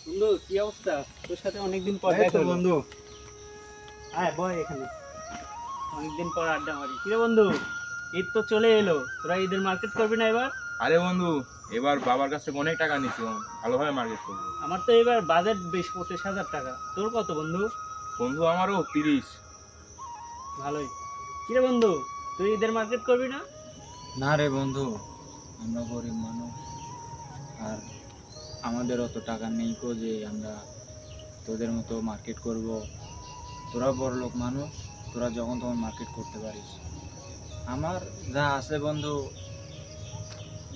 বন্ধু কি অবস্থা? তোর সাথে অনেকদিন পর দেখা হলো বন্ধু। আয় বয় এখানে, অনেকদিন পর আড্ডা মারি। কিরে বন্ধু, ঈদ তো চলে এলো, তোরা ঈদের মার্কেট করবি না এবার? আরে বন্ধু, এবার বাবার কাছ থেকে অনেক টাকা নিচ্ছি, ভালোভাবে মার্কেট করবো। আমার তো এবার বাজেট 20-25 হাজার টাকা। তোর কত বন্ধু? বন্ধু আমারও 30। ভালোই। কিরে বন্ধু, তুই ঈদের মার্কেট করবি না? না রে বন্ধু, আমরা গরিব মানুষ, আর আমাদের অত টাকা নেই কো যে আমরা তোদের মতো মার্কেট করব। তোরা বড়লোক মানুষ, তোরা যখন তখন মার্কেট করতে পারিস। আমার যা আছে বন্ধু,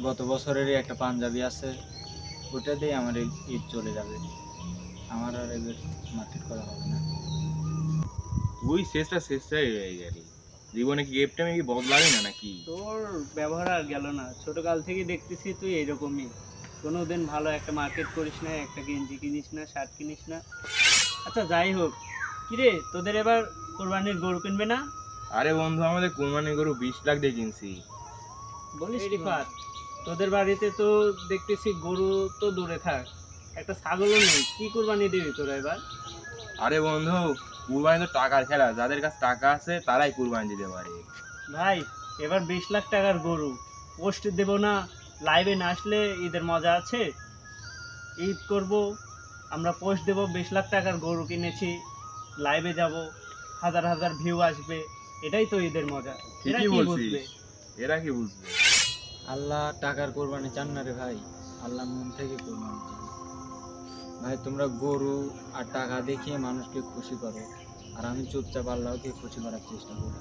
গত বছরেরই একটা পাঞ্জাবি আছে, ওটা দিয়ে আমার এই ঈদ চলে যাবে। আমার আর এবার মার্কেট করা হবে না। তুই শেষটাই রয়ে গেলি। জীবনে কি গিফট আমি কি বদলাবি না নাকি? তোর ব্যবহার আর গেল না, ছোটকাল থেকে দেখতেছি তুই এরকমই। কোনোদিন ভালো একটা মার্কেট করিস না, একটা গেঞ্জি কিনিস না, শার্ট কিনিস না। আচ্ছা যাই হোক, কিরে তোদের এবার কোরবানির গরু কিনবে না? আরে বন্ধু, আমাদের কোরবানি গরু 20 লাখ দিয়ে কিনছি। বলিস রিফাত, তোদের বাড়িতে তো দেখতেছি গরু তো দূরে থাক, একটা ছাগলও নেই, কি কোরবানি দিবি তোরা এবার? আরে বন্ধু, কুরবানি তো টাকার খেলা, যাদের কাছে টাকা আছে তারাই কুরবানি দিতে পারে। ভাই এবার 20 লাখ টাকার গরু, পোস্ট দেব না? লাইভে না আসলে ঈদের মজা আছে? ঈদ করব, আমরা পোস্ট দেব 20 লাখ টাকার গরু কিনেছি, লাইভে যাব, হাজার হাজার ভিউ আসবে, এটাই তো ঈদের মজা। এরা ঠিকই কি বলছিস, বুঝবে? এরা কি বুঝবে? আল্লাহ টাকার কোরবানি চান না রে ভাই, আল্লাহ মন থেকে কোরবানি চান। ভাই তোমরা গরু আর টাকা দেখিয়ে মানুষকে খুশি করো, আর আমি চুপচাপ আল্লাহকে খুশি করার চেষ্টা করি।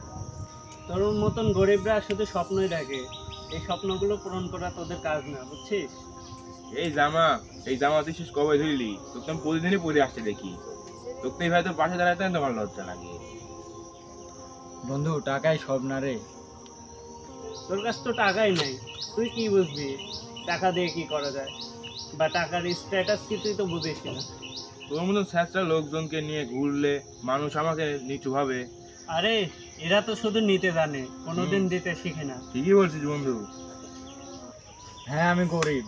তোর মতন গরিবরা শুধু স্বপ্নই দেখে, এই স্বপ্নগুলো পূরণ করা তোদের কাজ না, বুঝছিস? এই জামা, এই জামা তুই শেষ কবে ধরলি? তোকে আমি প্রতিদিনই পরে আসতে দেখি। তোকে এই ভাই তোর পাশে দাঁড়াতে তোমার লজ্জা লাগে? বন্ধু টাকাই সব না রে। তোর কাছে তো টাকাই নাই, তুই কি বুঝবি টাকা দিয়ে কি করা যায়, বা টাকার স্ট্যাটাস কি তুই তো বুঝিস না। তোর মতো স্যাঁচটা লোকজনকে নিয়ে ঘুরলে মানুষ আমাকে নিচু ভাবে। আরে এরা তো শুধু নিতে জানে, কোনোদিন দিতে শিখে না। ঠিকই বলছিস বন্ধু। হ্যাঁ আমি গরিব,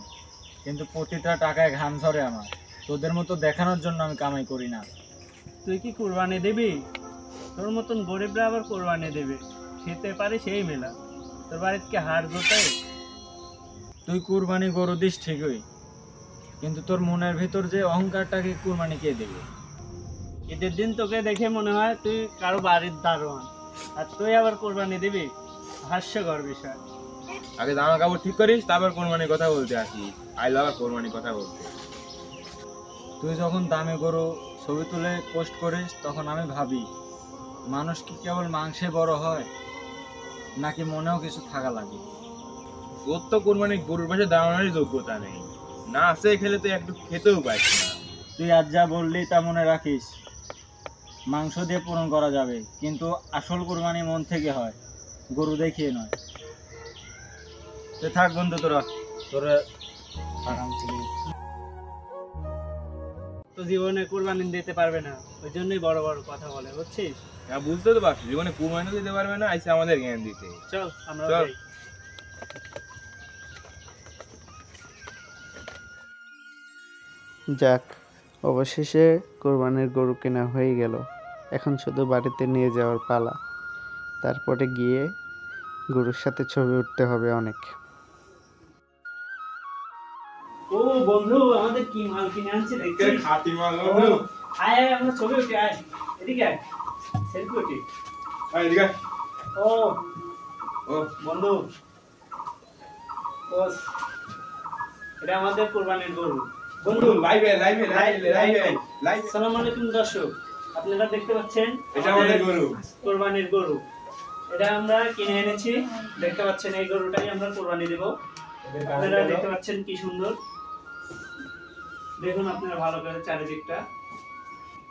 কিন্তু প্রতিটা টাকায় ঘাম ঝরে আমার। তোদের মতো দেখানোর জন্য আমি কামাই করি না। তুই কি কোরবানি দিবি? তোর মতন গরিবরা আবার কোরবানি দেবে, খেতে পারে সেই মেলা। তোর বাড়িতে কি হাড় জোটায়? তুই কুরবানি গরু দিস ঠিকই, কিন্তু তোর মনের ভিতর যে অহংকারটাকে কুরবানি কে দেবে? ঈদের দিন তোকে দেখে মনে হয় তুই কারো বাড়ির দারোয়ান, আর তুই আবার কোরবানি দিবি? হাস্যকর বিষয়। আগে জামা কাপড় ঠিক করিস, তারপর কোরবানির কথা বলতে আসি। আই লাভ কোরবানির কথা বলতে। তুই যখন দামে গরু ছবি তুলে পোস্ট করিস, তখন আমি ভাবি মানুষ কি কেবল মাংসে বড় হয়, নাকি মনেও কিছু থাকা লাগে? তোর তো কোরবানির গরুর পাশে দাঁড়ানোর যোগ্যতা নেই, না আছে খেলে তুই একটু খেতেও পাইস না। তুই আজ যা বললি তা মনে রাখিস, মাংস দিয়ে পূরণ করা যাবে, কিন্তু আসল কুরবানি মন থেকে হয়, গরু দেখিয়ে নয়। তো থাক বন্ধু, তোরা তোরা আরাম ছিলি। তো জীবনে কোরবানি দিতে পারবে না, ওই জন্যই বড় বড় কথা বলে, বুঝছিস? হ্যাঁ বুঝতে তো পারছি, জীবনে কোরবানি দিতে পারবে না, আইসে আমাদের জ্ঞান দিতে। চল আমরা চল। যাই। যাক, অবশেষে কোরবানির গরু কেনা হয়ে গেল। এখন শুধু বাড়িতে নিয়ে যাওয়ার পালা। তারপরে গিয়ে গরুর সাথে ছবি উঠতে হবে অনেক। ও বন্ধু, আমাদের কি মাল কিনে আনছে দেখছিস? খাতি মাল ও, আয় আয় আমরা ছবি উঠি, আয় এদিকে আয়, সেলফি উঠি। ও ও বন্ধু, ও এটা আমাদের কোরবানির গরু। বন্ধু লাইভে লাইভে লাইভে লাইভে লাইভে আসসালামু আলাইকুম দর্শক, আপনারা দেখতে পাচ্ছেন এটা আমাদের গরু। কোরবানির গরু। এটা আমরা কিনে এনেছি, দেখতে পাচ্ছেন এই গরুটাই আমরা কোরবানি দেব। আপনারা দেখতে পাচ্ছেন কি সুন্দর, দেখুন আপনারা ভালো করে চারিদিকটা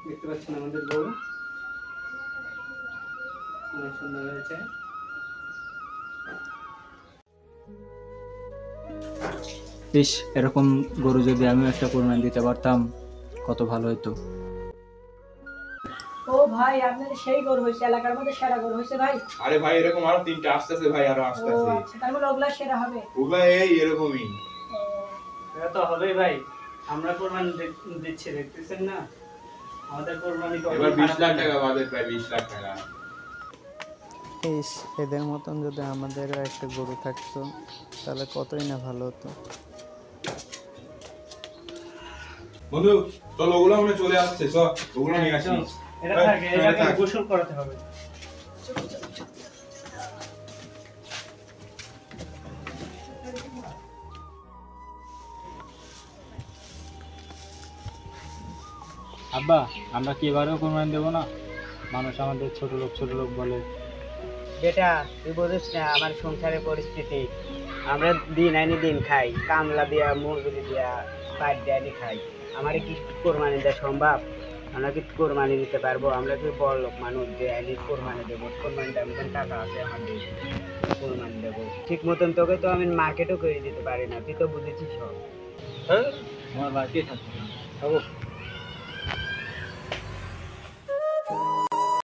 দেখতে পাচ্ছেন। আমাদের গরু অনেক সুন্দর হয়েছে। ইস, এরকম গরু যদি আমি একটা কোরবানি দিতে পারতাম কত ভালো হতো। ও ভাই, আপনার সেই গরু হয়েছে, এলাকার মধ্যে সেরা গরু হয়েছে ভাই। আরে ভাই এরকম আরো 3টা আসতেছে ভাই, আরো ও আসতেছে। আচ্ছা, তার মানে ওগুলা সেরা হবে। ওগুলা এই এরকমই। এটা তো হবেই ভাই, আমরা কোরবানি দিচ্ছি, দেখতেছেন না আমাদের কোরবানি কত এবার 20 লাখ খারাপ। টাকা বাদে প্রায় 20 লাখ টাকা। ইস, এদের মতন যদি আমাদেরও একটা গরু থাকতো তাহলে কতই না ভালো হতো। বন্ধু চল, ওগুলো মনে হয় চলে আসছে, চল ওগুলো নিয়ে আসি। এটা এই, থাকে, এটা এটাকে থাক। গোসল করাতে হবে। আব্বা, আমরা কি এবারেও কোরবানি দেবো না? মানুষ আমাদের ছোট লোক বলে। যেটা তুই বুঝিস না আমার সংসারের পরিস্থিতি, আমরা দিন আনি দিন খাই, কামলা দিয়া মজুরি দিয়া পাট দিয়ে আনি খাই। আমার কি কোরবানি দেওয়া সম্ভব? আমরা কি কোরবানি দিতে পারবো? আমরা কি বড় লোক মানুষ যে আনি কোরবানি দেবো? কোরবানি দাম টাকা আছে আমাদের, কোরবানি দেবো ঠিক মতন? তোকে তো আমি মার্কেটও করে দিতে পারি না, তুই তো বুঝেছিস সব। আমার বাড়িতেই থাকতে হবে।